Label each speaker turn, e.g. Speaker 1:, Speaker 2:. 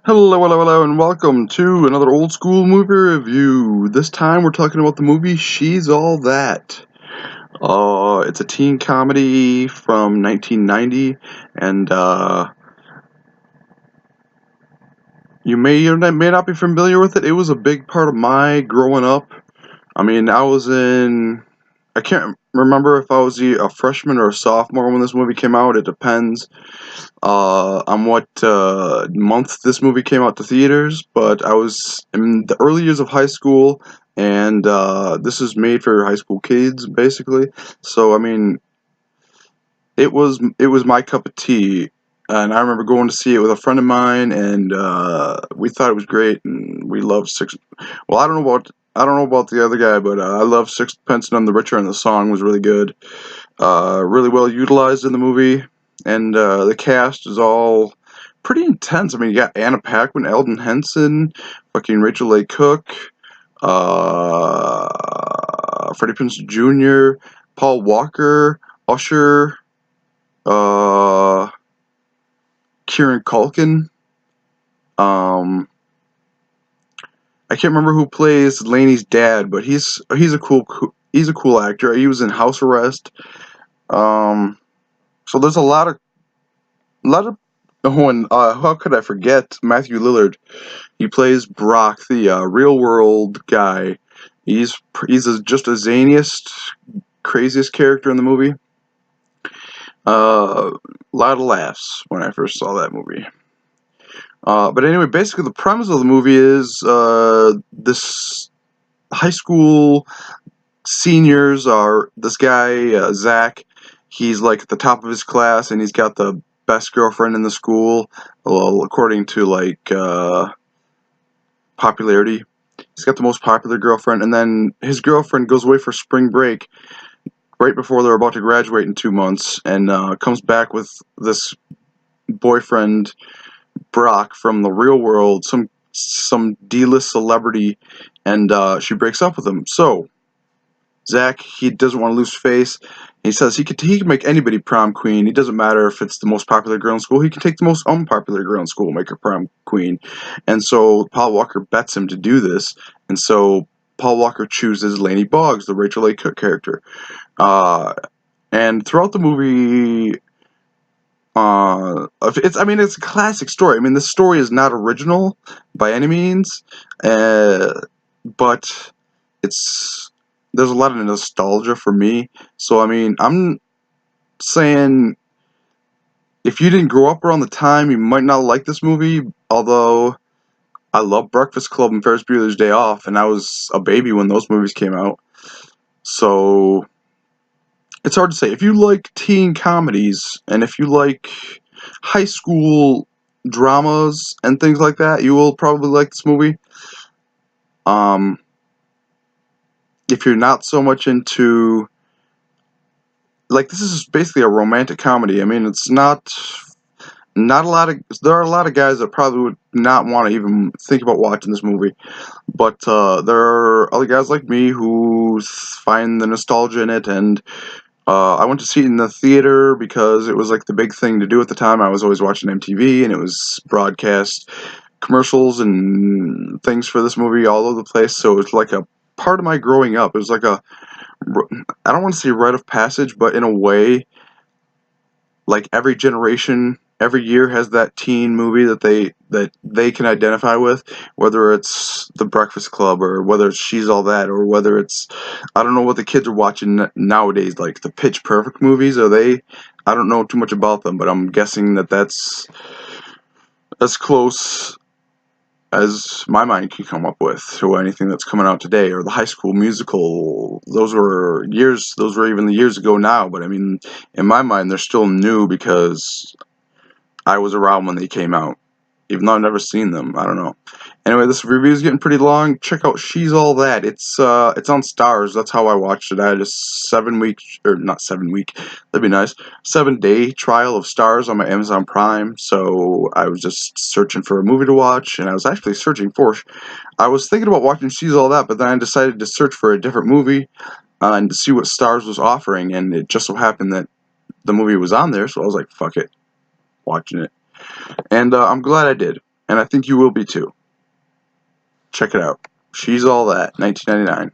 Speaker 1: Hello, hello, hello, and welcome to another old school movie review. This time we're talking about the movie She's All That. It's a teen comedy from 1990, and you may or may not be familiar with it. It was a big part of my growing up. I mean, I can't remember if I was a freshman or a sophomore when this movie came out. It depends on what month this movie came out to theaters, but I was in the early years of high school, and this is made for high school kids, basically. So, I mean, it was my cup of tea, and I remember going to see it with a friend of mine, and we thought it was great, and we loved Six. Well, I don't know about the other guy, but I love Sixpence None the Richer, and the song was really good, really well utilized in the movie, and the cast is all pretty intense. I mean, you got Anna Paquin, Eldon Henson, fucking Rachel A. Cook, Freddie Prinze Jr., Paul Walker, Usher, uh, Kieran Culkin. I can't remember who plays Lainey's dad, but he's a cool actor. He was in House Arrest. So there's a lot of. Oh, and how could I forget Matthew Lillard? He plays Brock, the real world guy. Just a zaniest, craziest character in the movie. A lot of laughs when I first saw that movie. But anyway, basically the premise of the movie is this high school seniors are this guy Zach. He's like at the top of his class, and he's got the best girlfriend in the school. Well, according to popularity, he's got the most popular girlfriend. And then his girlfriend goes away for spring break right before they're about to graduate in 2 months, and comes back with this boyfriend Brock from the real world, some D-list celebrity, and she breaks up with him. So Zach, he doesn't want to lose face. He says he can make anybody prom queen. It doesn't matter if it's the most popular girl in school. He can take the most unpopular girl in school and make her prom queen. And so Paul Walker bets him to do this. And so Paul Walker chooses Lainey Boggs, the Rachel A. Cook character. And throughout the movie, it's a classic story. I mean, this story is not original by any means, but there's a lot of nostalgia for me. So, I mean, I'm saying if you didn't grow up around the time, you might not like this movie, although I love Breakfast Club and Ferris Bueller's Day Off, and I was a baby when those movies came out. So, it's hard to say. If you like teen comedies, and if you like high school dramas and things like that, you will probably like this movie. If you're not so much into, this is basically a romantic comedy. I mean, it's not there are a lot of guys that probably would not want to even think about watching this movie, but there are other guys like me who find the nostalgia in it, and I went to see it in the theater because it was like the big thing to do at the time. I was always watching MTV, and it was broadcast commercials and things for this movie all over the place, so it was like a part of my growing up. It was like I don't want to say rite of passage, but in a way, like every generation, every year has that teen movie that they can identify with, whether it's The Breakfast Club or whether it's She's All That, or whether it's, I don't know what the kids are watching nowadays, like the Pitch Perfect movies. I don't know too much about them, but I'm guessing that's as close as my mind can come up with to anything that's coming out today, or the High School Musical. Those were even the years ago now, but I mean, in my mind, they're still new because I was around when they came out, even though I've never seen them. I don't know. Anyway, this review is getting pretty long. Check out She's All That. It's on Stars. That's how I watched it. I had a 7-week, or not 7-week, that'd be nice, 7-day trial of Stars on my Amazon Prime. So I was just searching for a movie to watch, and I was actually I was thinking about watching She's All That, but then I decided to search for a different movie and to see what Stars was offering, and it just so happened that the movie was on there, so I was like, fuck it, watching it. And I'm glad I did. and I think you will be too. Check it out. She's All That, 1999.